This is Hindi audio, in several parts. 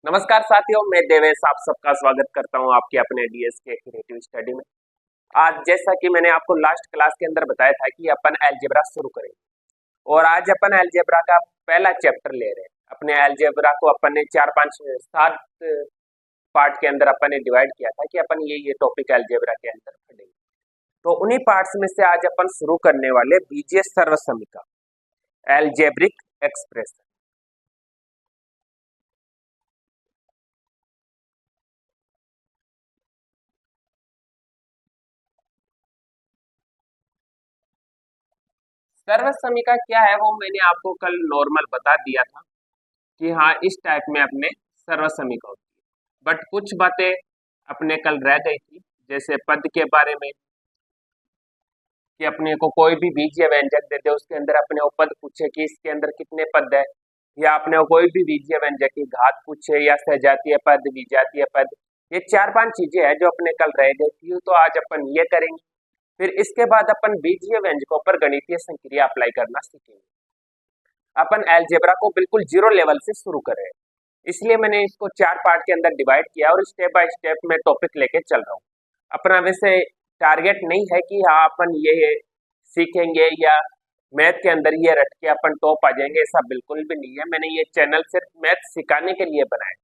नमस्कार साथियों, मैं देवेश आप सबका स्वागत करता हूं आपके अपने डीएस के क्रिएटिव स्टडी में। आज जैसा कि मैंने आपको लास्ट क्लास के अंदर बताया था कि अपन अलजेब्रा शुरू करेंगे और आज अपन अलजेब्रा का पहला चैप्टर ले रहे हैं। अपने अलजेब्रा को अपन ने 4 5 7 पार्ट के अंदर अपन ने डिवाइड किया था कि अपन ये टॉपिक अलजेब्रा के अंदर पढ़ेंगे। तो उन्हीं पार्ट्स में से आज अपन शुरू करने वाले बीजीय सर्वसमीका अलजेब्रिक एक्सप्रेशन। सर्वसमीका क्या है वो मैंने आपको कल नॉर्मल बता दिया था कि हाँ इस टाइप में अपने सर्वसमीका होती है, बट कुछ बातें अपने कल रह गई थी, जैसे पद के बारे में कि अपने को कोई भी बीजीय व्यंजक दे दे उसके अंदर अपने को पद पूछे कि इसके अंदर कितने पद है, या अपने को कोई भी बीजीय व्यंजक की घात पूछे या सजातीय पद विजातीय पद। ये 4 5 चीजें हैं जो अपने कल रह गई थी, तो आज अपन ये करेंगे। फिर इसके बाद अपन बीजीय व्यंजकों पर गणितीय संक्रिया अप्लाई करना सीखेंगे। अपन अलजेब्रा को बिल्कुल जीरो लेवल से शुरू कर रहे हैं, इसलिए मैंने इसको 4 पार्ट के अंदर डिवाइड किया और स्टेप बाय स्टेप में टॉपिक लेके चल रहा हूँ। अपना वैसे टारगेट नहीं है कि हाँ अपन ये सीखेंगे या मैथ के अंदर ये रट के अपन टॉप आ जाएंगे, ऐसा बिल्कुल भी नहीं है। मैंने ये चैनल सिर्फ मैथ सिखाने के लिए बनाया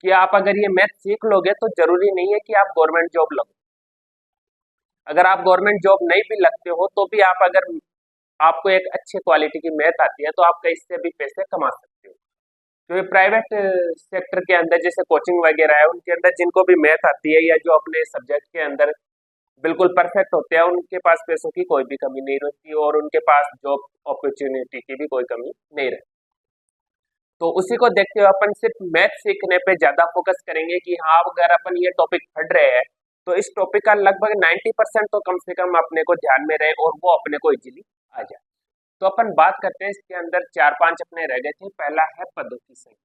कि आप अगर ये मैथ सीख लोगे तो जरूरी नहीं है कि आप गवर्नमेंट जॉब लगो। अगर आप गवर्नमेंट जॉब नहीं भी लगते हो तो भी आप अगर आपको एक अच्छी क्वालिटी की मैथ आती है तो आप इससे भी पैसे कमा सकते हो। तो ये प्राइवेट सेक्टर के अंदर जैसे कोचिंग वगैरह है उनके अंदर जिनको भी मैथ आती है या जो अपने सब्जेक्ट के अंदर बिल्कुल परफेक्ट होते हैं उनके पास पैसों की कोई भी कमी नहीं रहती और उनके पास जॉब अपॉर्चुनिटी की भी कोई कमी नहीं रहती। तो उसी को देखते हुए अपन सिर्फ मैथ सीखने पे ज्यादा फोकस करेंगे कि हाँ अगर अपन ये टॉपिक पढ़ रहे हैं तो इस टॉपिक का लगभग 90% तो कम से कम अपने को ध्यान में रहे और वो अपने को इजीली आ जाए। तो अपन बात करते हैं, इसके अंदर 4 5 अपने रह गए थे। पहला है पदों की संख्या।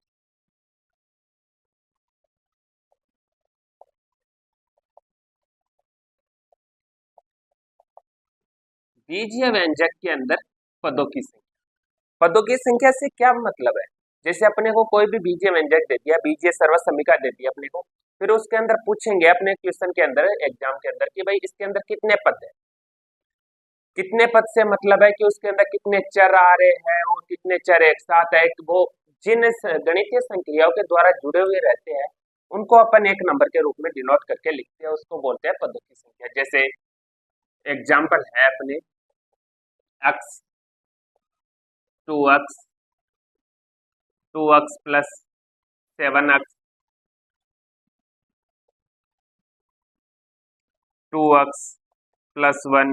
बीजीय व्यंजक के अंदर पदों की संख्या। पदों की संख्या से क्या मतलब है, जैसे अपने को कोई भी बीजीय व्यंजक दे दिया, बीजीय सर्वसमीका दे दी अपने को, फिर उसके अंदर पूछेंगे अपने क्वेश्चन के अंदर एग्जाम के अंदर कि भाई इसके अंदर कितने पद है। कितने पद से मतलब है कि उसके अंदर कितने चर आ रहे हैं और कितने चर एक साथ है। वो जिन गणितीय संक्रियाओं के द्वारा जुड़े हुए रहते हैं उनको अपन एक नंबर के रूप में डिनोट करके लिखते हैं, उसको बोलते हैं पदों की संख्या। जैसे एग्जाम्पल है अपने x 2x 2x plus 7x 2x plus 1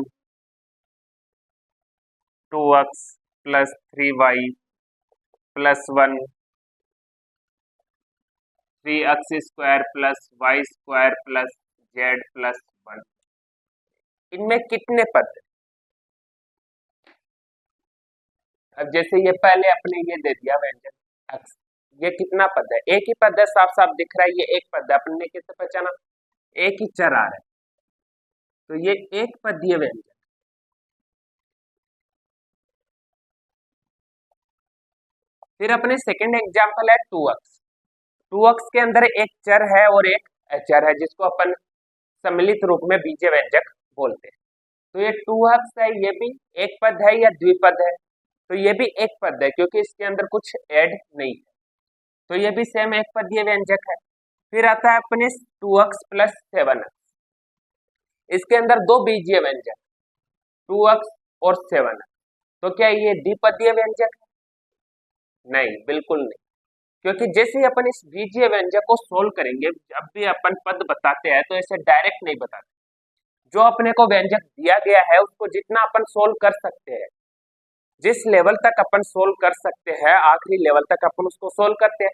2x plus 3y plus 1 3x square plus y square plus z plus 1। इनमें कितने पद है? अब जैसे ये पहले अपने ये दे दिया व्यंजक x, ये कितना पद है? एक ही पद है, साफ साफ दिख रहा है ये एक पद है। अपने कैसे पहचाना? एक ही चर आ रहा है तो ये एक पदीय व्यंजक। फिर अपने सेकंड एग्जांपल है 2x। 2x के अंदर एक चर है और एक अचर है जिसको अपन सम्मिलित रूप में बीजीय व्यंजक बोलते हैं। तो ये 2x है, ये भी एक पद है या द्विपद है? तो ये भी एक पद है क्योंकि इसके अंदर कुछ ऐड नहीं है, तो ये भी सेम एक पदीय व्यंजक है। फिर आता है अपने 2x प्लस 7x। इसके अंदर दो बीजीय व्यंजक 2x और 7x। तो क्या ये द्विपदीय व्यंजक है? नहीं, बिल्कुल नहीं, क्योंकि जैसे ही अपन इस बीजीय व्यंजक को सोल्व करेंगे, जब भी अपन पद बताते हैं तो ऐसे डायरेक्ट नहीं बताते। जो अपने को व्यंजक दिया गया है उसको जितना अपन सोल्व कर सकते हैं, जिस लेवल तक अपन सोल्व कर सकते हैं आखिरी लेवल तक अपन उसको सोल्व करते हैं।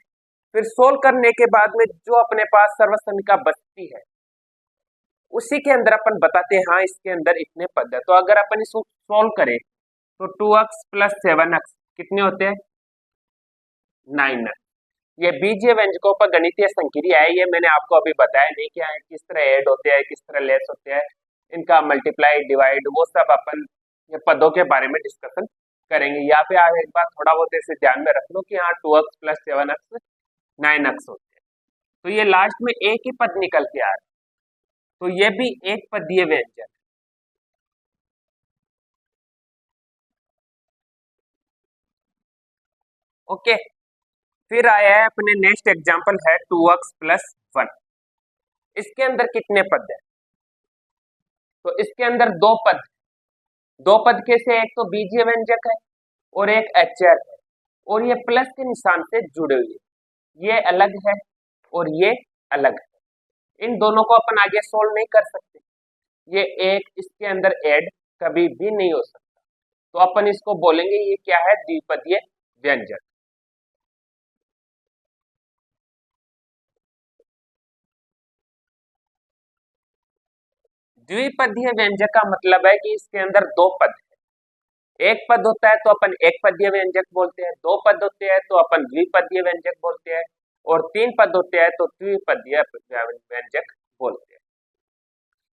फिर सोल्व करने के बाद में जो अपने पास सर्वसमीका बचती है उसी के अंदर अपन बताते हैं हाँ इसके अंदर इतने पद है। तो अगर अपन इसको सोल्व करें तो 2x प्लस 7x कितने होते हैं? 9। ये बीजीय व्यंजकों पर गणितीय संक्रिया है, ये मैंने आपको अभी बताया नहीं क्या है, किस तरह ऐड होते हैं, किस तरह लेस होते हैं, इनका मल्टीप्लाई डिवाइड वो सब अपन ये पदों के बारे में डिस्कशन करेंगे। यहाँ पे आप एक बार थोड़ा बहुत ऐसे ध्यान में रख लो कि हाँ 2x प्लस 7x 9 अक्ष होते हैं। तो ये लास्ट में एक ही पद निकल के आ रहा है, तो ये भी एक पदीय व्यंजक। ओके, फिर आया है अपने नेक्स्ट एग्जांपल है 2x + 1। इसके अंदर कितने पद है? तो इसके अंदर दो पद कैसे, एक तो बीजीय व्यंजक है और एक एचर है, और ये प्लस के निशान से जुड़े हुए, ये अलग है और ये अलग है। इन दोनों को अपन आगे सोल्व नहीं कर सकते, ये एक इसके अंदर ऐड कभी भी नहीं हो सकता, तो अपन इसको बोलेंगे ये क्या है, द्विपदीय व्यंजक। द्विपदीय व्यंजक का मतलब है कि इसके अंदर दो पद है। एक पद होता है तो अपन एक पदीय व्यंजक बोलते हैं, दो पद होते हैं तो अपन द्विपदीय व्यंजक बोलते हैं, और तीन पद होते हैं तो त्रिपदीय व्यंजक बोलते हैं।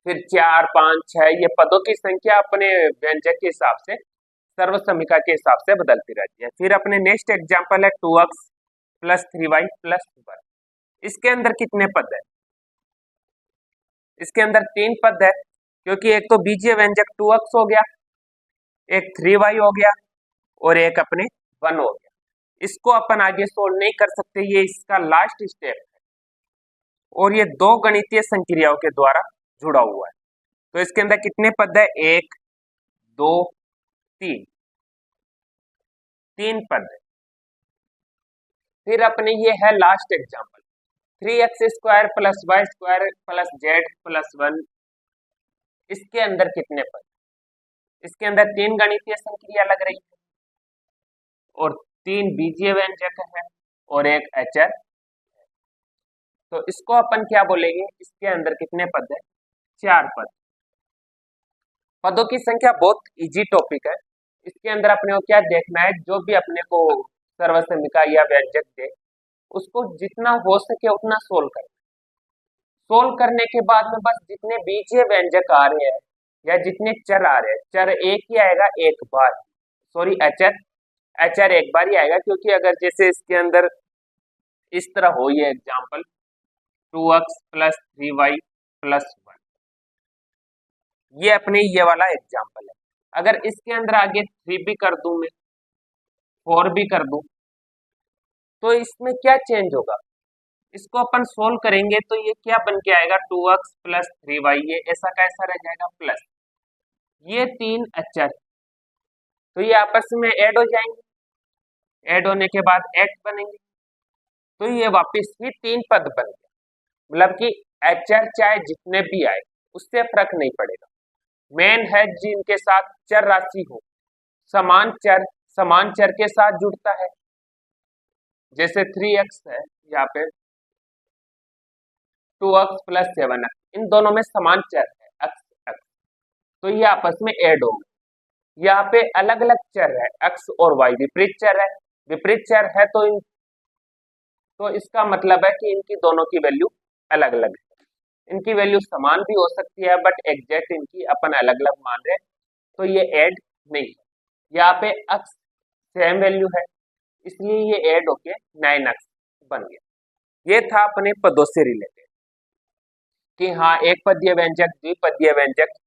फिर 4, 5, 6 ये पदों की संख्या अपने व्यंजक के हिसाब से, सर्वसमीका के हिसाब से बदलती रहती है। फिर अपने नेक्स्ट एग्जांपल है 2x + 3y + 1। इसके अंदर कितने पद है? इसके अंदर 3 पद है, क्योंकि एक तो बीजीय व्यंजक 2x हो गया, एक 3y हो गया और एक अपने 1 हो गया। इसको अपन आगे सोल्व नहीं कर सकते, ये इसका लास्ट स्टेप है, और ये दो गणितीय संक्रियाओं के द्वारा जुड़ा हुआ है। तो इसके अंदर कितने पद है? 1, 2, 3, 3 पद है। फिर अपने ये है last example 3x² + y² + z + 1। इसके अंदर कितने पद? इसके अंदर 3 गणितीय संक्रिया लग रही है और 3 बीजीय व्यंजक है और एक एचर। तो इसको अपन क्या बोलेंगे, इसके अंदर कितने पद है? 4 पद। पदों की संख्या बहुत इजी टॉपिक है, इसके अंदर अपने को क्या देखना है, जो भी अपने को सर्वसमीका या व्यंजक दे उसको जितना हो सके उतना सोल्व करना। सोल्व करने के बाद में बस जितने बीजीय व्यंजक आ रहे हैं या जितने चर आ रहे हैं, चर एक ही आएगा एक बार, सॉरी एचर एक बार ही आएगा, क्योंकि अगर जैसे इसके अंदर इस तरह हो ये एग्जांपल 2x + 3y + 1, ये अपने ये वाला एग्जांपल है। अगर इसके अंदर आगे 3 भी कर दूं मैं, 4 भी कर दूं, तो इसमें क्या चेंज होगा? इसको अपन सोल्व करेंगे तो ये क्या बन के आएगा, 2x + 3y, ये ऐसा कैसा रह जाएगा प्लस, ये 3 अचर, तो ये आपस में ऐड हो जाएंगे, ऐड होने के बाद x बनेंगे, तो ये वापस ही 3 पद बन गया। मतलब कि अचर चाहे जितने भी आए उससे फर्क नहीं पड़ेगा, मेन है जिनके साथ चर राशि हो, समान चर के साथ जुड़ता है। जैसे 3x है, यहाँ पे 2x + 7x, इन दोनों में समान चर है x, तो ये आपस में ऐड हो गए। यहाँ पे अलग अलग चर है, x और y विपरीत चर है, विपरीत चर है तो इसका मतलब है कि इनकी दोनों की वैल्यू अलग अलग है। इनकी वैल्यू समान भी हो सकती है बट एग्जैक्ट इनकी अपन अलग अलग मान रहे हैं, तो ये ऐड नहीं है। यहाँ पे x सेम वैल्यू है, इसलिए ये ऐड होके 9x बन गया। ये था अपने पदों से रिलेटेड कि हाँ एक पदीय व्यंजक, द्विपदीय व्यंजक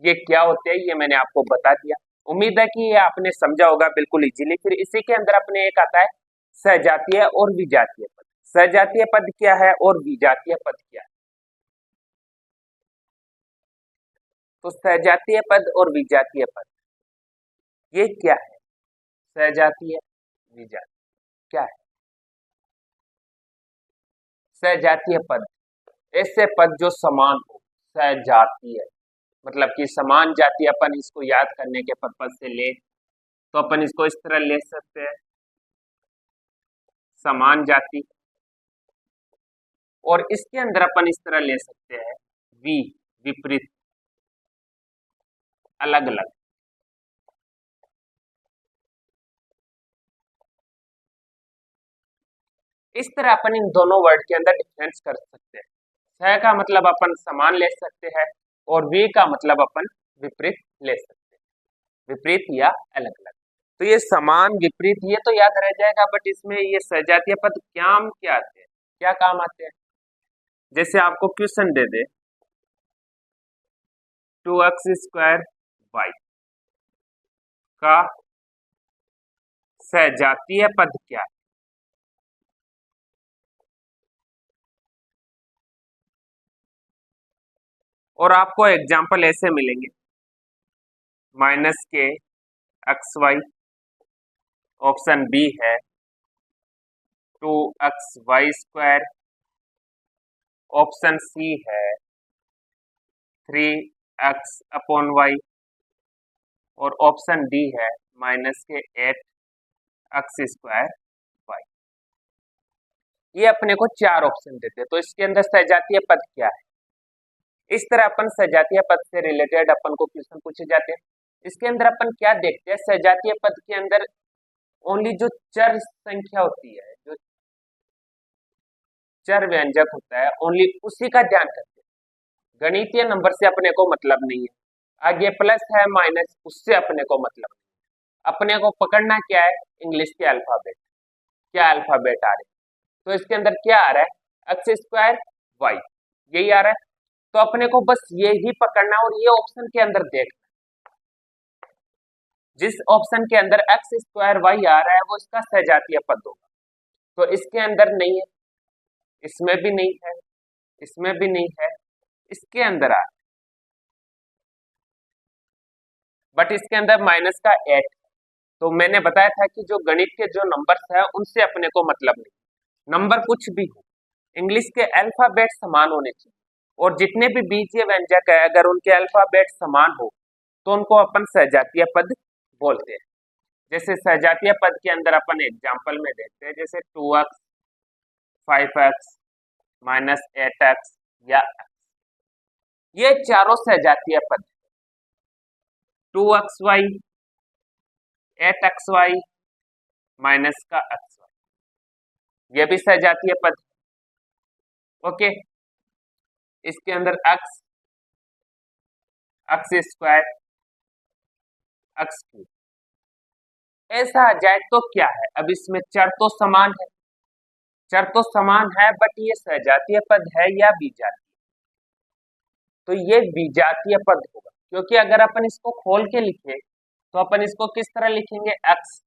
ये क्या होते हैं, ये मैंने आपको बता दिया। उम्मीद है कि ये आपने समझा होगा बिल्कुल इजीली। फिर इसी के अंदर अपने एक आता है सजातीय और विजातीय पद। सजातीय पद क्या है और विजातीय पद क्या है? तो सजातीय पद और विजातीय पद ये क्या है? सजातीय विजातीय क्या है? सजातीय पद ऐसे पद जो समान हो, सजातीय मतलब कि समान जाति। अपन इसको याद करने के पर्पज से ले तो अपन इसको इस तरह ले सकते हैं, समान जाति, और इसके अंदर अपन इस तरह ले सकते हैं विपरीत, अलग अलग। इस तरह अपन इन दोनों वर्ड के अंदर डिफरेंस कर सकते हैं। स का मतलब अपन समान ले सकते हैं और वी का मतलब अपन विपरीत ले सकते हैं, विपरीत या अलग अलग। तो ये समान विपरीत ये तो याद रह जाएगा, बट इसमें ये सजातीय पद काम क्या आते हैं, क्या काम आते हैं? जैसे आपको क्वेश्चन दे दे 2x² y का सजातीय पद क्या है? और आपको एग्जाम्पल ऐसे मिलेंगे -k(x, y), ऑप्शन बी है 2x(y²), ऑप्शन सी है 3x/y और ऑप्शन डी है -k8(x²y). ये अपने को चार ऑप्शन देते हैं, तो इसके अंदर सजातीय पद क्या है? इस तरह अपन सजातीय पद से रिलेटेड अपन को क्वेश्चन पूछे जाते हैं। इसके अंदर अपन क्या देखते हैं, सजातीय पद के अंदर ओनली जो चर संख्या होती है, जो चर व्यंजक होता है, ओनली उसी का ध्यान करते हैं। गणितीय नंबर से अपने को मतलब नहीं है, आगे प्लस है माइनस उससे अपने को मतलब नहीं। अपने को पकड़ना क्या है, इंग्लिश के अल्फाबेट, क्या अल्फाबेट आ रहे हैं। तो इसके अंदर क्या आ रहा है, x²y, यही आ रहा है। तो अपने को बस ये ही पकड़ना और ये ऑप्शन के अंदर देखना, जिस ऑप्शन के अंदर x²y आ रहा है वो इसका सजातीय पद होगा। तो इसके अंदर नहीं है, इसमें भी नहीं है, इसमें भी नहीं है, इसके अंदर आ रहा है, बट इसके अंदर माइनस का 8। तो मैंने बताया था कि जो गणित के जो नंबर्स है उनसे अपने को मतलब नहीं, नंबर कुछ भी हो, इंग्लिश के अल्फाबेट समान होने चाहिए। और जितने भी बीजीय व्यंजक है अगर उनके अल्फाबेट समान हो तो उनको अपन सजातीय पद बोलते हैं। जैसे सजातीय पद के अंदर अपन एग्जांपल में देखते हैं, जैसे 2x, 5x, -8x या x, ये चारों सजातीय पद, 2xy, 8xy, माइनस का xy, ये भी सजातीय पद। ओके, इसके अंदर x, x², x3 ऐसा आ जाए तो क्या है, अब इसमें चर तो समान है, चर तो समान है, बट ये सजातीय पद है या विजातीय? तो ये विजातीय पद होगा, क्योंकि अगर अपन इसको खोल के लिखे तो अपन इसको किस तरह लिखेंगे, x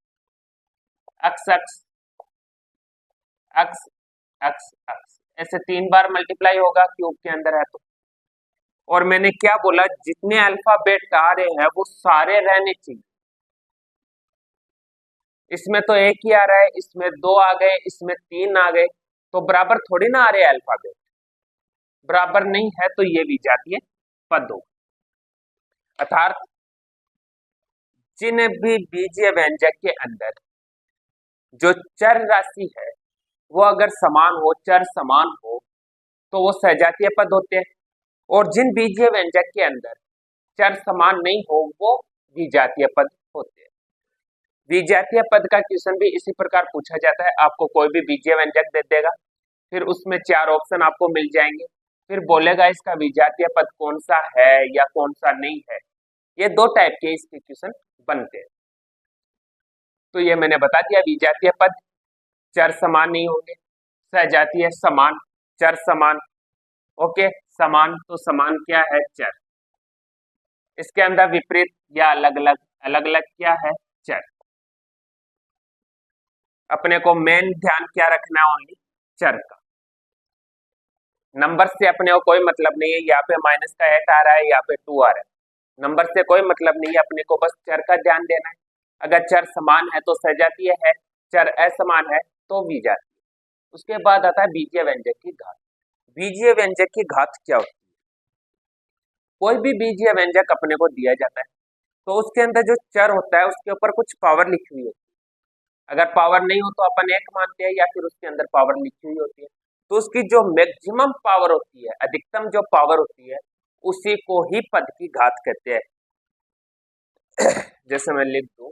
x x x x x, ऐसे 3 बार मल्टीप्लाई होगा, क्यूब के अंदर है तो। और मैंने क्या बोला, जितने अल्फाबेट आ रहे हैं वो सारे रहने चाहिए। इसमें तो एक ही आ रहा है, इसमें 2 आ गए, इसमें 3 आ गए, तो बराबर थोड़ी ना आ रहे अल्फाबेट, बराबर नहीं है, तो ये विजातीय पद होगा। अर्थात जिन भी बीजीय व्यंजक के अंदर जो चर राशि है वो अगर समान हो, चर समान हो, तो वो सजातीय पद होते हैं। और जिन बीजीय व्यंजक के अंदर चर समान नहीं हो वो विजातीय पद होते हैं। विजातीय पद का क्वेश्चन भी इसी प्रकार पूछा जाता है, आपको कोई भी बीजीय व्यंजक दे देगा, फिर उसमें 4 ऑप्शन आपको मिल जाएंगे, फिर बोलेगा इसका विजातीय पद कौन सा है या कौन सा नहीं है। ये 2 टाइप के इसके क्वेश्चन बनते हैं। तो ये मैंने बता दिया, विजातीय पद चर समान नहीं होंगे, सजातीय समान, चर समान। ओके, समान तो समान क्या है, चर, इसके अंदर विपरीत या अलग अलग, अलग अलग क्या है, चर। अपने को मेन ध्यान क्या रखना है, ओनली चर का, नंबर से अपने को कोई मतलब नहीं है। यहाँ पे माइनस का 8 आ रहा है, यहाँ पे 2 आ रहा है, नंबर से कोई मतलब नहीं है, अपने को बस चर का ध्यान देना है। अगर चर समान है तो सजातीय है, चर असमान है तो विजातीय। उसके बाद आता है बीजीय व्यंजक की घात। बीजीय व्यंजक की घात क्या होती है, कोई भी बीजीय व्यंजक अपने को दिया जाता है तो उसके अंदर जो चर होता है उसके ऊपर कुछ पावर लिखी हुई होती है। अगर पावर नहीं हो तो अपन 1 मानते हैं, या फिर उसके अंदर पावर लिखी हुई होती है, तो उसकी जो मैक्सिमम पावर होती है, अधिकतम जो पावर होती है, उसी को ही पद की घात कहते हैं। जैसे मैं लिख दूं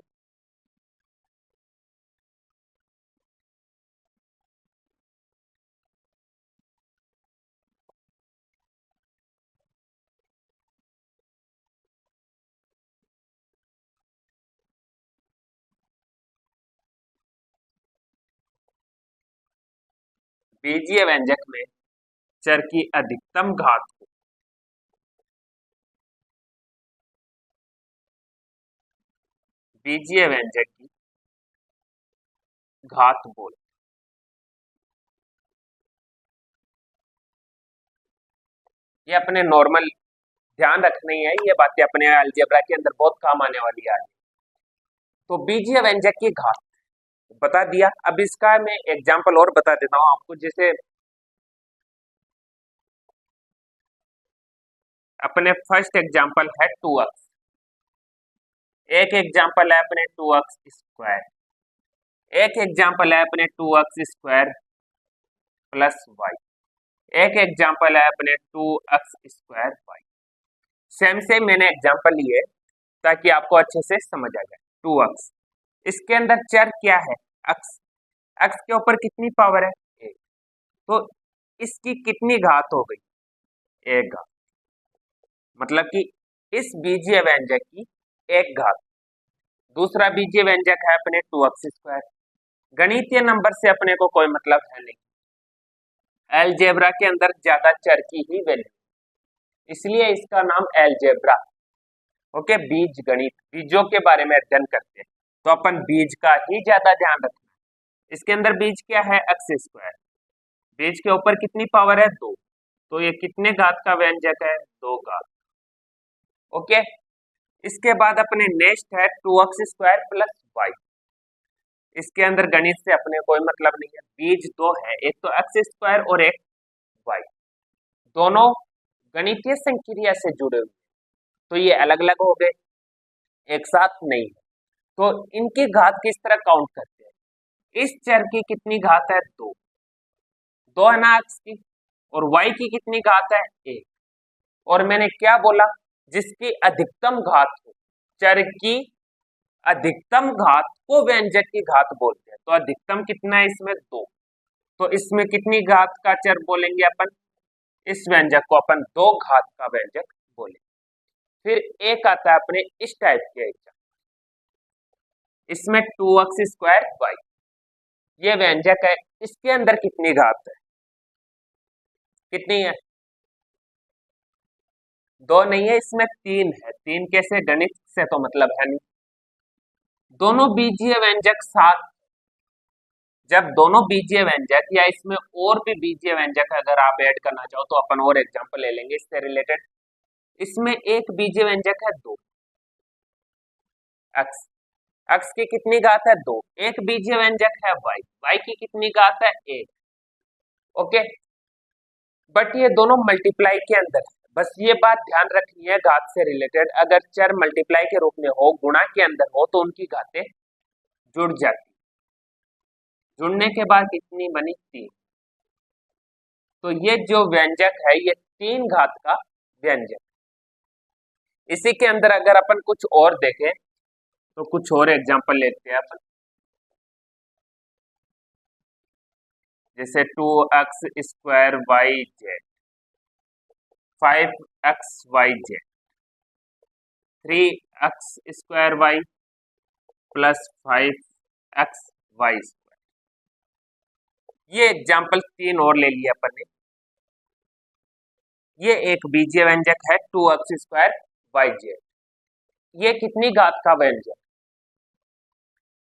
बीजीय व्यंजक में चर की अधिकतम घात को बीजीय व्यंजक की घात बोल। ये अपने नॉर्मल ध्यान रखनी है, ये बातें अपने अलजेब्रा के अंदर बहुत काम आने वाली है। तो बीजीय व्यंजक की घात बता दिया। अब इसका मैं एग्जांपल और बता देता हूं आपको। जैसे अपने फर्स्ट एग्जांपल है 2x, एक एग्जांपल है अपने 2x स्क्वायर, एक एग्जांपल है अपने 2x स्क्वायर प्लस वाई, एक एग्जांपल है अपने 2x square y. Same same मैंने एग्जांपल लिए ताकि आपको अच्छे से समझ आ जाए। 2x, इसके अंदर चर क्या है? x, x के ऊपर कितनी पावर है? 1, तो इसकी कितनी घात हो गई? 1 घात। मतलब कि इस बीजीय व्यंजक की 1 घात। दूसरा बीजीय व्यंजक है अपने 2x स्क्वायर। गणितीय नंबर से अपने को कोई मतलब है नहीं, अलजेब्रा के अंदर ज्यादा चर की ही वैल्यू, इसलिए इसका नाम अलजेब्रा। ओके, बीज गणित, बीजों के बारे में अध्ययन करते हैं तो अपन बीज का ही ज्यादा ध्यान रखना है। इसके अंदर बीज क्या है? x square. बीज के ऊपर कितनी पावर है? 2, तो ये कितने घात का व्यंजक है? 2 घात। ओके, इसके बाद अपने नेक्स्ट है 2x स्क्वायर प्लस वाई। इसके अंदर गणित से अपने कोई मतलब नहीं है, बीज 2 है, एक तो x स्क्वायर और एक y, दोनों गणितीय संक्रिया से जुड़े हुए, तो ये अलग अलग हो गए, एक साथ नहीं। तो इनकी घात किस तरह काउंट करते हैं? इस चर की कितनी घात है? 2, 2 है ना x की, और y की कितनी घात है? 1। और मैंने क्या बोला? जिसकी अधिकतम घात हो, चर की अधिकतम घात को व्यंजक की घात बोलते हैं। तो अधिकतम कितना है इसमें? 2, तो इसमें कितनी घात का चर बोलेंगे अपन? इस व्यंजक को अपन 2 घात का व्यंजक बोलेंगे। फिर एक आता है अपने इस टाइप के एग्जाम, इसमें 2x स्क्वायर वाई, ये व्यंजक है, इसके अंदर कितनी घात है? कितनी है? 2 नहीं है, इसमें 3 है। 3 कैसे? गणित से तो मतलब है नहीं। दोनों बीजीय व्यंजक साथ, जब दोनों बीजीय व्यंजक या इसमें और भी बीजीय व्यंजक अगर आप ऐड करना चाहो तो अपन और एग्जांपल ले लेंगे इससे रिलेटेड। इसमें एक बीजीय व्यंजक है 2 x, x की कितनी घात है? 2। एक बीजीय व्यंजक है y, y की कितनी घात है? 1। ओके, बट ये दोनों मल्टीप्लाई के अंदर है। बस ये बात ध्यान रखनी है घात से रिलेटेड, अगर चर मल्टीप्लाई के रूप में हो, गुणा के अंदर हो, तो उनकी घातें जुड़ जाती, जुड़ने के बाद कितनी बनी? 3। तो ये जो व्यंजक है ये 3 घात का व्यंजक। इसी के अंदर अगर अपन कुछ और देखें तो कुछ और एग्जांपल लेते हैं अपन। जैसे 2x square y z, 5x y z, 3x square y plus 5x y square. ये एग्जाम्पल 3 और ले लिया अपन ने। ये एक बीजीय व्यंजक है 2x स्क्वायर वाई जेड, ये कितनी घात का व्यंजक?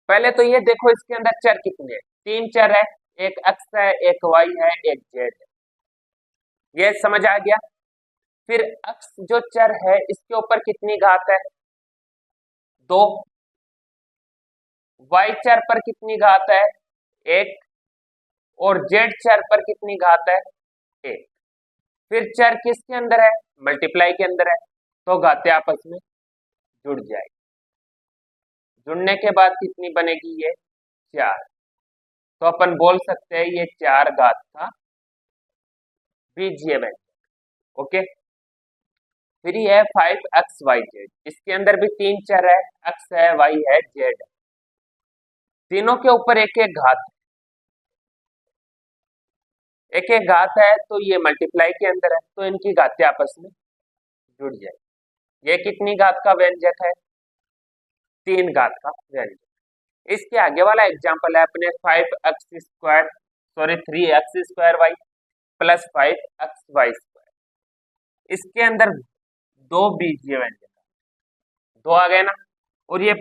पहले तो ये देखो इसके अंदर चर कितने हैं? 3 चर है, एक x है, एक y है, एक z है, ये समझ आ गया। फिर x जो चर है इसके ऊपर कितनी घात है? 2। y चर पर कितनी घात है? 1। और z चर पर कितनी घात है? 1। फिर चर किसके अंदर है? मल्टीप्लाई के अंदर है, तो घातें आपस में जुड़ जाएगी। जुड़ने के बाद कितनी बनेगी? ये 4। तो अपन बोल सकते हैं ये 4 घात का बीजीय व्यंजक। ओके, फिर ये है 5x वाई जेड, इसके अंदर भी 3 चर है, x है, y है, z है, तीनों के ऊपर एक एक घात, एक एक घात है, तो ये मल्टीप्लाई के अंदर है, तो इनकी घातें आपस में जुड़ जाए। ये कितनी घात का व्यंजक है? 3 घात का व्यंजक। इसके आगे वाला एग्जांपल है अपने 5x square sorry 3x² y plus 5xy²। इसके अंदर दो बीजीय व्यंजक दो आ गए ना, और ये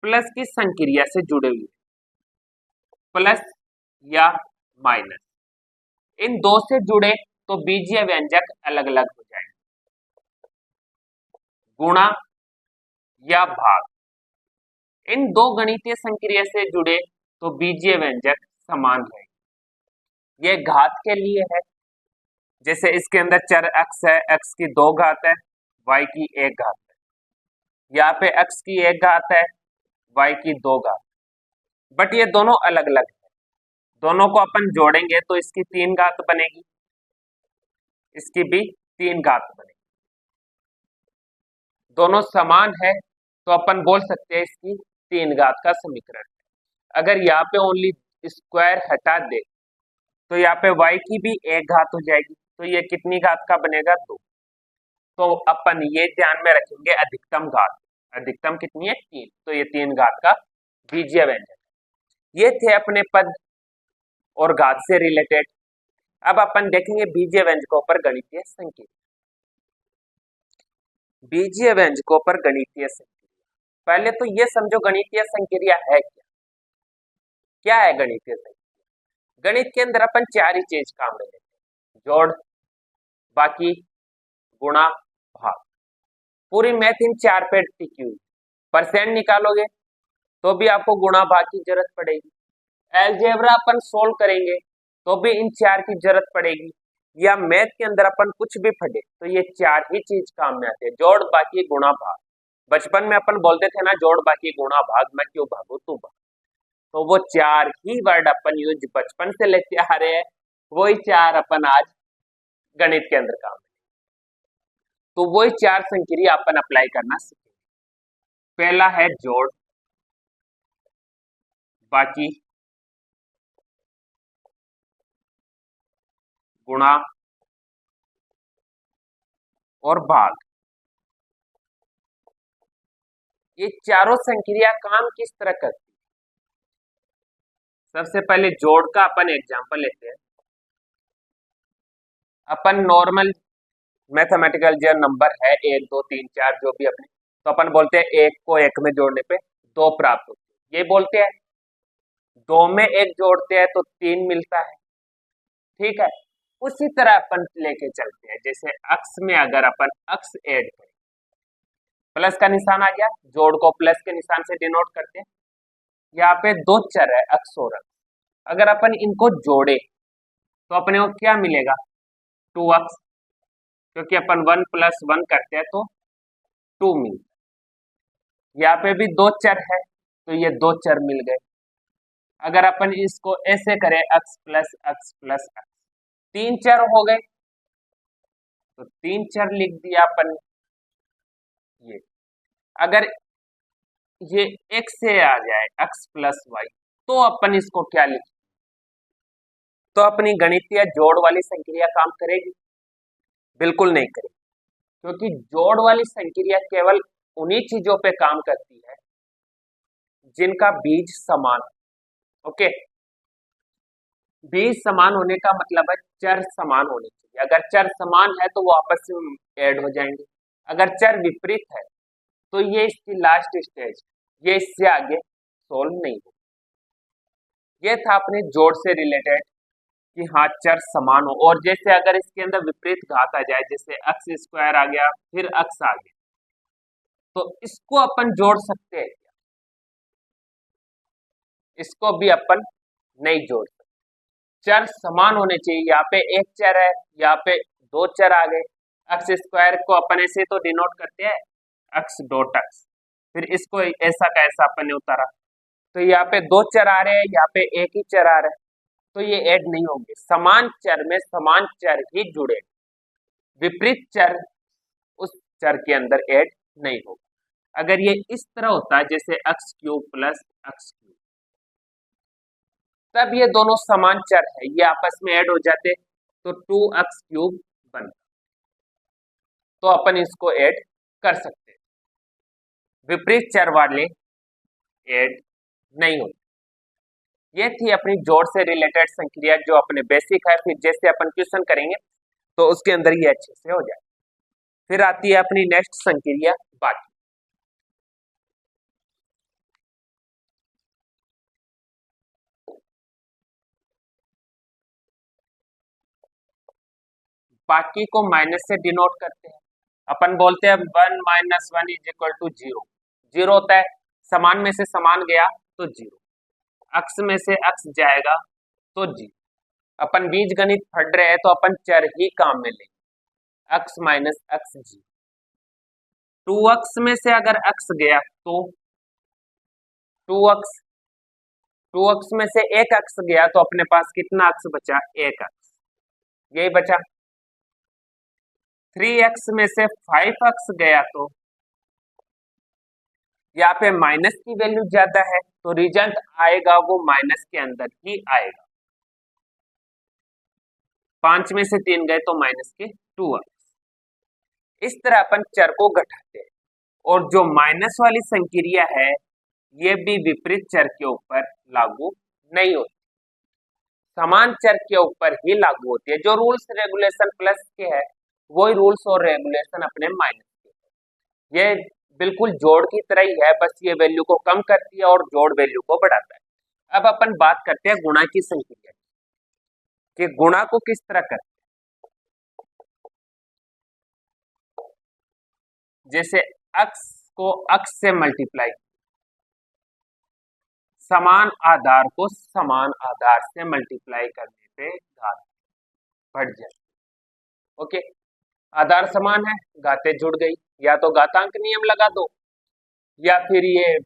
प्लस की संक्रिया से जुड़े हुए, प्लस या माइनस, इन दो से जुड़े तो बीजीय व्यंजक अलग अलग हो जाएंगे। गुणा या भाग, इन दो गणितीय संक्रिया से जुड़े तो बीजीय व्यंजक समान है। ये घात के लिए है, जैसे इसके अंदर चर x है, x की 2 घात है, y की 1 घात है। यहाँ पे x की 1 घात है, y की 2 घात, बट ये दोनों अलग अलग है। दोनों को अपन जोड़ेंगे तो इसकी 3 घात बनेगी, इसकी भी 3 घात बनेगी। दोनों समान है तो अपन बोल सकते हैं इसकी 3 घात का समीकरण। अगर यहाँ पे ओनली स्क्वायर हटा दे तो यहाँ पे y की भी 1 घात हो जाएगी, तो ये कितनी घात का बनेगा? 2। तो अपन ये ध्यान में रखेंगे, अधिकतम घात, अधिकतम कितनी है? 3, तो ये 3 घात का बीजीय व्यंजक। ये थे अपने पद और घात से रिलेटेड। अब अपन देखेंगे बीजीय व्यंजकों पर गणितीय संक्रिया। बीजीय व्यंजकों पर गणितीय संक्रिया, पहले तो ये समझो गणितीय संक्रिया है क्या। क्या है गणितीय संक्रिया? गणित के अंदर अपन 4 ही चीज काम में लेते हैं, जोड़, बाकी, गुणा, भाग। पूरी मैथ इन 4 पे टिकी हुई। परसेंट निकालोगे तो भी आपको गुणा भाग की जरूरत पड़ेगी। अलजेब्रा अपन सोल्व करेंगे तो भी इन 4 की जरूरत पड़ेगी। या मैथ के अंदर अपन कुछ भी पढ़े तो ये 4 ही चीज काम में आते हैं, जोड़, बाकी, गुणा, भाग। बचपन में अपन बोलते थे ना, जोड़, बाकी, गुणा, भाग, मैं क्यों भागू तू भाग। तो वो 4 ही वर्ड अपन यूज बचपन से लेते आ रहे हैं, वही 4 अपन आज गणित के अंदर काम, तो वही 4 संक्रिया अपन अप्लाई करना सीखेंगे। पहला है जोड़, बाकी, गुणा और भाग। ये चारों संक्रिया काम किस तरह करती है? सबसे पहले जोड़ का अपन एग्जांपल लेते हैं। अपन नॉर्मल मैथमेटिकल जो नंबर है 1 2 3 4 जो भी अपने, तो अपन बोलते हैं 1 को 1 में जोड़ने पे 2 प्राप्त होती है, ये बोलते हैं। 2 में 1 जोड़ते हैं तो 3 मिलता है, ठीक है। उसी तरह अपन लेके चलते हैं, जैसे अक्स में अगर अपन अक्स ऐड करें, प्लस का निशान आ गया, जोड़ को प्लस के निशान से डिनोट करते हैं। यहाँ पे 2 चर है, अक्स और अक्स। अगर अपन इनको जोड़े तो अपने को क्या मिलेगा? 2x, क्योंकि अपन 1 + 1 करते हैं तो 2 मिलता है। यहाँ पे भी 2 चर है तो ये 2 चर मिल गए। अगर अपन इसको ऐसे करें, x + x + x, 3 चर हो गए, तो 3 चर लिख दिया अपन। ये अगर ये x से आ जाए, x + y, तो अपन इसको क्या लिखें? तो अपनी गणितीय जोड़ वाली संक्रिया काम करेगी? बिल्कुल नहीं करेगी, क्योंकि जोड़ वाली संक्रिया केवल उन्हीं चीजों पे काम करती है जिनका बीज समान। ओके, बीज समान होने का मतलब है चर समान होने चाहिए। अगर चर समान है तो वो आपस में ऐड हो जाएंगे। अगर चर विपरीत है तो ये इसकी लास्ट स्टेज, ये इससे आगे सोल्व नहीं हो। ये था अपने जोड़ से रिलेटेड कि हाँ चर समान हो। और जैसे अगर इसके अंदर विपरीत घात आ जाए, जैसे x² आ गया फिर x आ गया, तो इसको अपन जोड़ सकते हैं क्या? इसको भी अपन नहीं जोड़ सकते। चर समान होने चाहिए। यहाँ पे 1 चर है, यहाँ पे 2 चर आ गए। x² को अपन ऐसे तो डिनोट करते हैं x.x, फिर इसको ऐसा का ऐसा अपन ने उतारा, तो यहाँ पे 2 चर आ रहे हैं, यहाँ पे 1 ही चर आ रहा है, तो ये ऐड नहीं होंगे। समान चर में समान चर ही जुड़े, विपरीत चर उस चर के अंदर ऐड नहीं होगा। अगर ये इस तरह होता है, जैसे x³ + x³, तब ये दोनों समान चर है, ये आपस में ऐड हो जाते तो 2x³ बनता, तो अपन इसको ऐड कर सकते हैं। विपरीत चर वाले ऐड नहीं होते। ये थी अपनी जोड़ से रिलेटेड संक्रिया जो अपने बेसिक है। फिर जैसे अपन क्वेश्चन करेंगे तो उसके अंदर ये अच्छे से हो जाए। फिर आती है अपनी नेक्स्ट संक्रिया बाकी। बाकी को माइनस से डिनोट करते हैं। अपन बोलते हैं 1 माइनस 1 इज इक्वल टू 0। 0 होता है, समान में से समान गया तो 0, अक्स में से अक्स जाएगा तो 0। अपन बीज गणित पढ़ रहे हैं तो अपन चर ही काम में लेंगे, अक्स माइनस अक्स 0। 2x में से अगर x गया तो 2x, 2x में से एक x गया तो अपने पास कितना x बचा, एक x, यही बचा। 3x में से 5x गया तो यहाँ पे माइनस की वैल्यू ज्यादा है तो रिजल्ट आएगा वो माइनस के अंदर ही आएगा। 5 में से 3 गए तो माइनस के 2x। इस तरह अपन चर को घटाते हैं। और जो माइनस वाली संक्रिया है ये भी विपरीत चर के ऊपर लागू नहीं होती, समान चर के ऊपर ही लागू होती है। जो रूल्स रेगुलेशन प्लस के है वही रूल्स और रेगुलेशन अपने माइनस के। ये बिल्कुल जोड़ की तरह ही है, बस ये वैल्यू को कम करती है और जोड़ वैल्यू को बढ़ाता है। अब अपन बात करते हैं गुणा की संक्रिया कि गुणा को किस तरह करते हैं। जैसे अक्स को अक्स से मल्टीप्लाई, समान आधार को समान आधार से मल्टीप्लाई करने पे घात बढ़ जाए। ओके, आधार समान है, घातें जुड़ गई, या तो घातांक नियम लगा दो या फिर ये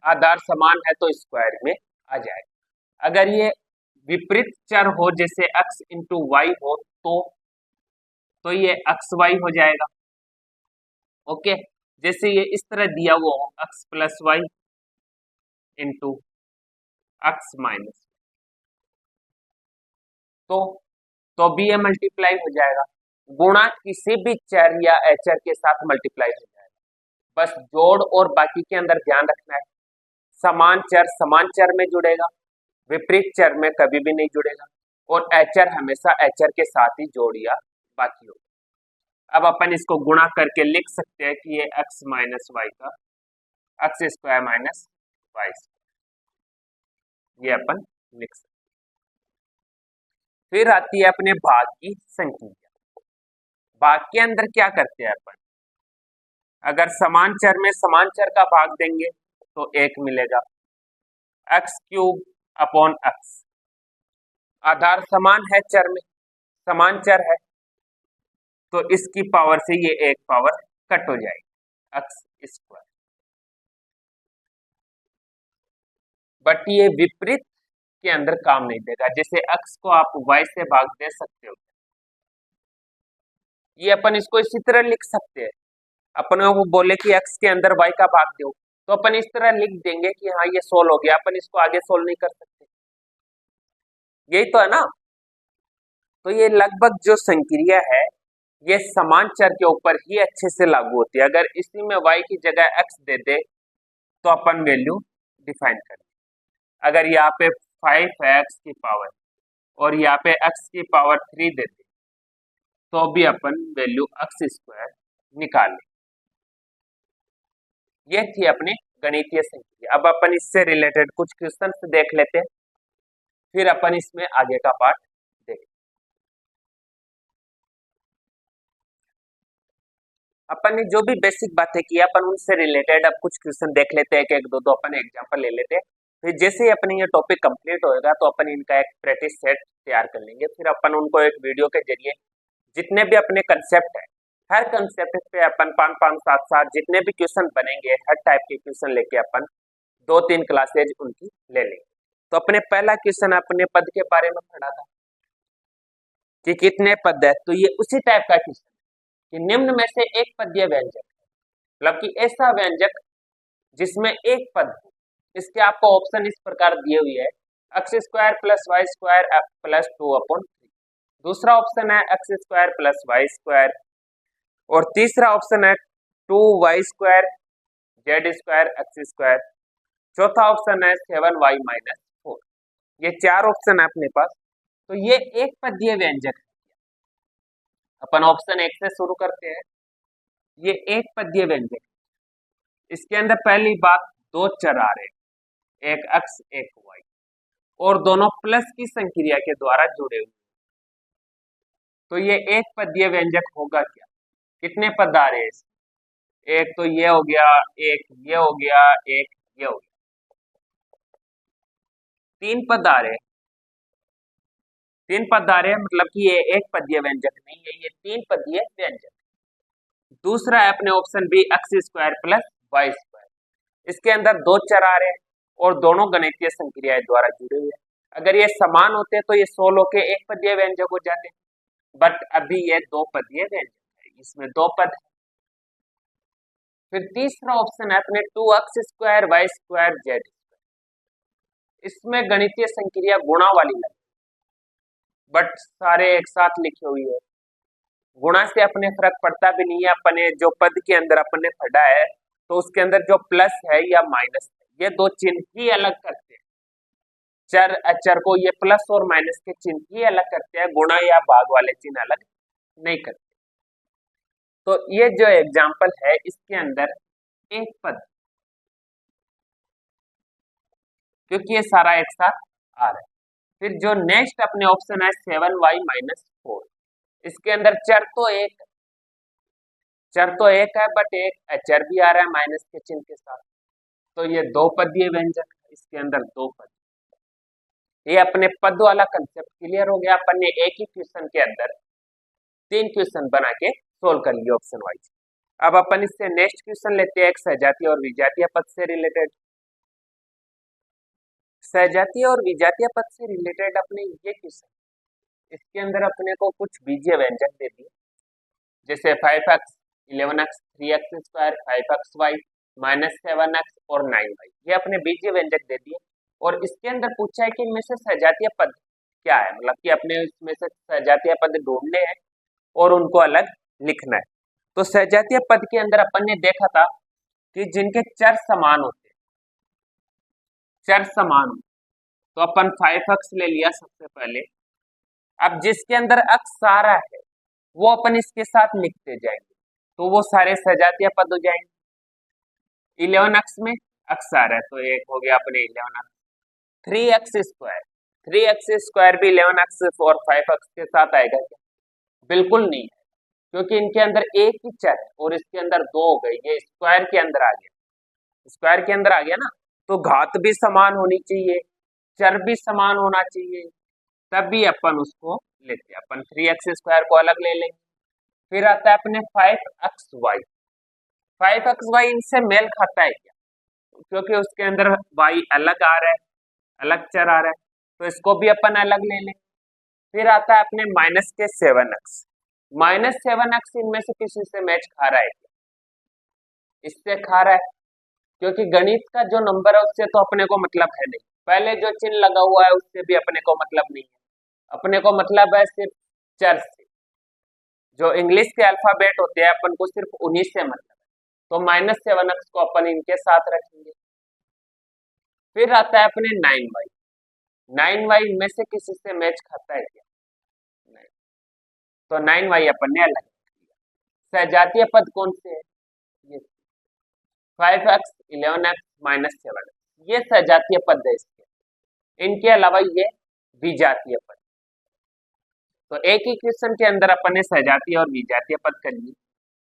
आधार समान है तो स्क्वायर में आ जाएगा। अगर ये विपरीत चर हो जैसे x इंटू वाई हो तो ये एक्स वाई हो जाएगा। ओके, जैसे ये इस तरह दिया हुआ हो x plus y into x minus, तो भी ये मल्टीप्लाई हो जाएगा। गुणा किसी भी चर या अचर के साथ मल्टीप्लाई हो जाएगा। बस जोड़ और बाकी के अंदर ध्यान रखना है, समान चर में जुड़ेगा, विपरीत चर में कभी भी नहीं जुड़ेगा, और अचर हमेशा अचर के साथ ही जोड़ या बाकी होगा। अब अपन इसको गुणा करके लिख सकते हैं कि ये x माइनस वाई का x square minus y square, ये अपन लिख सकते हैं। फिर आती है अपने भाग की संक्रिया। भाग के अंदर क्या करते हैं अपन, अगर समान चर में समान चर का भाग देंगे तो 1 मिलेगा, एक्स क्यूब अपॉन एक्स। आधार समान है चर में, समान चर है तो इसकी पावर से ये एक पावर कट हो जाएगी, एक्स स्क्वायर। बट ये विपरीत के अंदर काम नहीं देगा। जैसे x को आप y से भाग दे सकते हो, ये अपन इसको इसी तरह लिख सकते हैं। अपन वो बोले कि x के अंदर y का भाग दो तो अपन इस तरह लिख देंगे कि हाँ ये सोल्व हो गया, अपन इसको आगे सोल्व नहीं कर सकते, यही तो है ना। तो ये लगभग जो संक्रिया है ये समान चर के ऊपर ही अच्छे से लागू होती है। अगर इसी में y की जगह x दे दे तो अपन वैल्यू डिफाइन करें। अगर यहाँ पे 5x की पावर और यहाँ पे x की पावर 3 दे दे तो भी अपन वैल्यू एक्स स्क्वायर निकालें। ये थी अपनी गणितीय संक्रिया। अब अपन इससे रिलेटेड कुछ क्वेश्चन देख लेते हैं, फिर अपन इसमें आगे का पार्ट देखें। अपन ने जो भी बेसिक बातें की अपन उनसे रिलेटेड अब कुछ क्वेश्चन देख लेते हैं, एक दो अपन एग्जांपल ले लेते हैं। फिर जैसे ही अपने ये टॉपिक कंप्लीट होएगा तो अपन इनका एक प्रैक्टिस सेट तैयार कर लेंगे। फिर अपन उनको एक वीडियो के जरिए जितने भी अपने कंसेप्ट है, हर कंसेप्ट पे अपन 5-5, 7-7 जितने भी क्वेश्चन बनेंगे, हर टाइप के क्वेश्चन लेके अपन 2-3 क्लासेज उनकी ले लेंगे। तो अपने पहला क्वेश्चन अपने पद के बारे में पढ़ा था कि कितने पद है, तो ये उसी टाइप का क्वेश्चन कि निम्न में से एक पदीय व्यंजक, मतलब कि ऐसा व्यंजक जिसमें एक पद, इसके आपको ऑप्शन इस प्रकार दिए हुए है, x square plus y square plus 2/3। दूसरा ऑप्शन है x square plus y square, और तीसरा ऑप्शन है 2y square z square x square, चौथा ऑप्शन है 7y-4। ये चार ऑप्शन है अपने पास। तो ये एक पदीय व्यंजक है। अपन ऑप्शन एक से शुरू करते हैं। ये एक पदीय व्यंजक है। इसके अंदर पहली बात, दो चर आ रहे हैं, एक x एक y, और दोनों प्लस की संक्रिया के द्वारा जुड़े हुए। तो ये एक पदीय व्यंजक होगा क्या? कितने पद आ रहे हैं इसमें? एक तो ये हो गया, एक ये हो गया, एक ये हो गया, तीन पद आ रहे हैं। तीन पद आ रहे हैं मतलब कि ये एक पदीय व्यंजक नहीं है, ये तीन पदीय व्यंजक। दूसरा है अपने option B, x² plus y²। इसके अंदर दो चर आ रहे हैं और दोनों गणितीय संक्रियाएं द्वारा जुड़े हुए हैं। अगर ये समान होते तो ये 16 के एक पदीय व्यंजक हो जाते, बट अभी ये दो पदीय व्यंजक है, इसमें दो पद है। फिर तीसरा ऑप्शन है अपने 2x² y² z²। इसमें गणितीय संक्रिया गुणा वाली लगे, बट सारे एक साथ लिखी हुई है। गुणा से अपने फर्क पड़ता भी नहीं है। अपने जो पद के अंदर अपने पढ़ा है तो उसके अंदर जो प्लस है या माइनस है, ये दो चिन्ह ही अलग करते हैं। चर अचर को ये प्लस और माइनस के चिन्ह ही अलग करते हैं, गुणा या भाग वाले चिन्ह अलग नहीं करते। तो ये जो एग्जाम्पल है इसके अंदर एक पद, क्योंकि ये सारा एक साथ आ रहा है। फिर जो नेक्स्ट अपने ऑप्शन है 7y-4। इसके अंदर चर तो एक है, बट एक अचर भी आ रहा है माइनस के चिन्ह के साथ। तो ये दो पदीय व्यंजक है, इसके अंदर दो पद। ये अपने पद वाला कंसेप्ट क्लियर हो गया। अपन ने एक ही क्वेश्चन के अंदर तीन क्वेश्चन बना के सोल्व कर लिए ऑप्शन वाइज। अब अपन इससे नेक्स्ट क्वेश्चन लेते हैं, एक सजातीय और विजातीय पद से रिलेटेड। सजातीय और विजातीय पद से रिलेटेड अपने ये क्वेश्चन, इसके अंदर अपने को कुछ बीजीय व्यंजक दे दिए, जैसे 5x 11x 3x², 5xy -7x और 9y। ये अपने बीजीय व्यंजक दे दिए और इसके अंदर पूछा है कि इनमें से सजातीय पद क्या है, मतलब कि अपने इसमें से सजातीय पद ढूंढने हैं और उनको अलग लिखना है। तो सजातीय पद के अंदर अपन ने देखा था कि जिनके चर समान होते, चर समान, तो अपन 5x ले लिया सबसे पहले। अब जिसके अंदर अक्स सारा है वो अपन इसके साथ लिखते जाएंगे, तो वो सारे सजातीय पद हो जाएंगे। 11x में अक्स आ रहा है तो एक हो गया अपने 11x। 3x², 3x² भी 11x और 5x के साथ आएगा क्या? बिल्कुल नहीं है, क्योंकि इनके अंदर एक ही चर है और इसके अंदर दो हो गई, ये स्क्वायर के अंदर आ गया, स्क्वायर के अंदर आ गया ना। तो घात भी समान होनी चाहिए, चर भी समान होना चाहिए, तभी अपन उसको लेते हैं। अपन 3x² को अलग ले लेंगे। फिर आता है अपने 5xy। 5xy इनसे मेल खाता है क्या? क्योंकि उसके अंदर y अलग आ रहा है, अलग चर आ रहा है, तो इसको भी अपन अलग ले लें। फिर आता है अपने -7x। -7x इनमें से किसी से मैच खा रहा है क्या? इससे खा रहा है, क्योंकि गणित का जो नंबर है उससे तो अपने को मतलब है नहीं, पहले जो चिन्ह लगा हुआ है उससे भी अपने को मतलब नहीं है। अपने को मतलब है सिर्फ चर से। जो इंग्लिश के अल्फाबेट होते हैं अपन को सिर्फ उन्हीं से मतलब है, तो -7x को अपन इनके साथ रखेंगे। फिर आता है अपने 9y। 9y में से किसी से मैच खाता है क्या? नहीं, तो 9y अपन ने अलग किया। सजातीय पद कौन से है? ये 5x 11x -7x, ये सजातीय पद है इसके। इनके अलावा ये विजातीय पद। तो एक ही क्वेश्चन के अंदर अपन ने सजातीय और विजातीय पद कर लिए।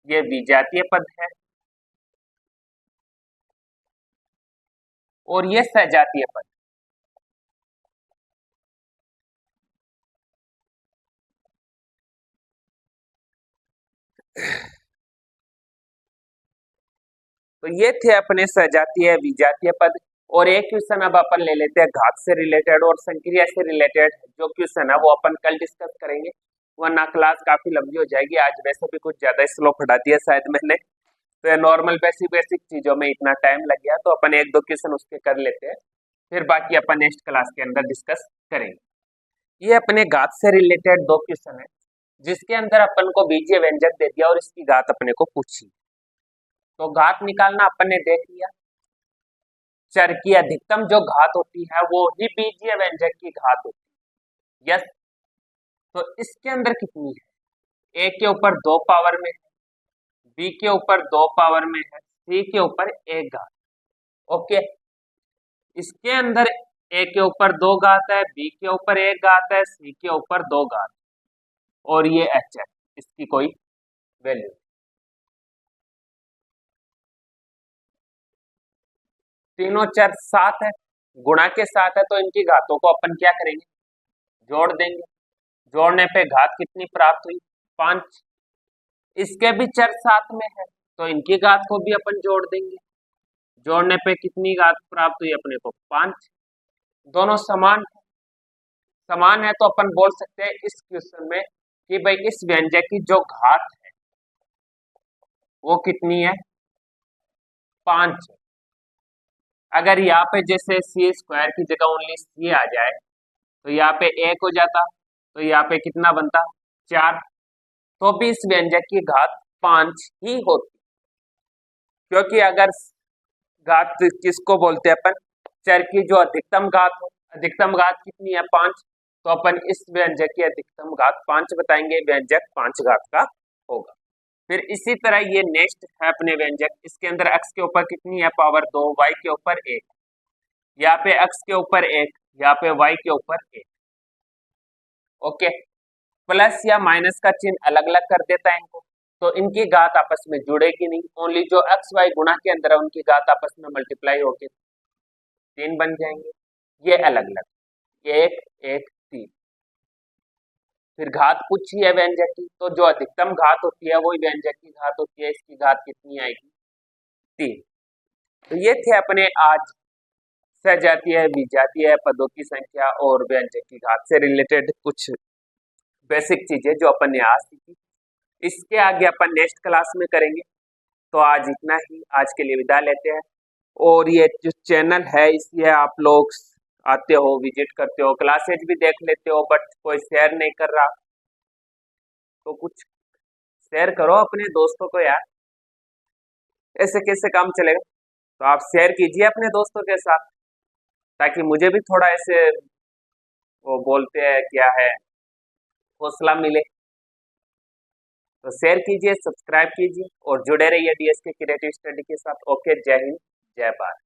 ये विजातीय पद है और ये सजातीय पद। तो ये थे अपने सजातीय विजातीय पद। और एक क्वेश्चन अब अपन ले लेते हैं घात से रिलेटेड और संक्रिया से रिलेटेड। जो क्वेश्चन है वो अपन कल डिस्कस करेंगे, वरना क्लास काफी लंबी हो जाएगी। आज वैसे भी कुछ ज्यादा स्लो पढ़ा दिया शायद मैंने, तो नॉर्मल बेसिक चीजों में इतना टाइम लग गया, तो अपन एक दो क्वेश्चन उसके कर लेते हैं, फिर बाकी अपन नेक्स्ट क्लास के अंदर डिस्कस करेंगे। ये अपने घात से रिलेटेड दो क्वेश्चन है, जिसके अंदर अपन को बीजीय व्यंजक दे दिया और इसकी घात अपने को पूछी। तो घात निकालना अपन ने देख लिया। चर की अधिकतम जो घात होती है वो ही बीजीय व्यंजक की घात होती है। यस, तो इसके अंदर कितनी है? ए के ऊपर 2 पावर में है, बी के ऊपर 2 पावर में है, सी के ऊपर 1 घात। ओके, इसके अंदर ए के ऊपर 2 घात है, बी के ऊपर 1 घात है, सी के ऊपर 2 घात, और ये एच है, इसकी कोई वैल्यू। तीनों चर 7 है, गुणा के साथ है, तो इनकी घातों को अपन क्या करेंगे? जोड़ देंगे। जोड़ने पे घात कितनी प्राप्त हुई? 5। इसके भी चर 7 में है, तो इनकी घात को भी अपन जोड़ देंगे। जोड़ने पे कितनी घात प्राप्त हुई अपने को? 5। दोनों समान है, तो अपन बोल सकते हैं इस क्वेश्चन में कि भाई इस व्यंजक की जो घात है वो कितनी है? 5। अगर यहाँ पे जैसे सी स्क्वायर की जगह ओनली सी आ जाए तो यहाँ पे 1 हो जाता, तो यहाँ पे कितना बनता? 4। तो भी इस व्यंजक की घात 5 ही होती, क्योंकि अगर घात किसको बोलते हैं अपन? चर की जो अधिकतम घात हो। अधिकतम घात कितनी है? 5। तो अपन इस व्यंजक की अधिकतम घात 5 बताएंगे, व्यंजक 5 घात का होगा। फिर इसी तरह ये नेक्स्ट है अपने व्यंजक, इसके अंदर x के ऊपर कितनी है? पावर 2, y के ऊपर 1, यहाँ पे x के ऊपर 1, यहाँ पे y के ऊपर 1। ओके, प्लस या माइनस का चिन्ह अलग अलग कर देता है इनको, तो इनकी घात आपस में जुड़ेगी नहीं, ओनली जो एक्स वाई गुणा के अंदर है उनकी घात आपस में मल्टीप्लाई होके 3 बन जाएंगे। ये अलग अलग 1 1 3। फिर घात पूछी है व्यंजक की, तो जो अधिकतम घात होती है वही व्यंजक की घात होती है, इसकी घात कितनी आएगी? 3। तो ये थे अपने आज सजातीय विजातीय पदों की संख्या और व्यंजक की घात से रिलेटेड कुछ बेसिक चीजें जो अपन ने आज सीखी। इसके आगे अपन नेक्स्ट क्लास में करेंगे। तो आज इतना ही, आज के लिए विदा लेते हैं। और ये जो चैनल है इसलिए आप लोग आते हो, विजिट करते हो, क्लासेज भी देख लेते हो, बट कोई शेयर नहीं कर रहा, तो कुछ शेयर करो अपने दोस्तों को यार, ऐसे कैसे काम चलेगा? तो आप शेयर कीजिए अपने दोस्तों के साथ, ताकि मुझे भी थोड़ा ऐसे वो बोलते हैं क्या है हौसला मिले। तो शेयर कीजिए, सब्सक्राइब कीजिए और जुड़े रहिए डीएस के क्रिएटिव स्टडी के साथ। ओके, जय हिंद, जय भारत।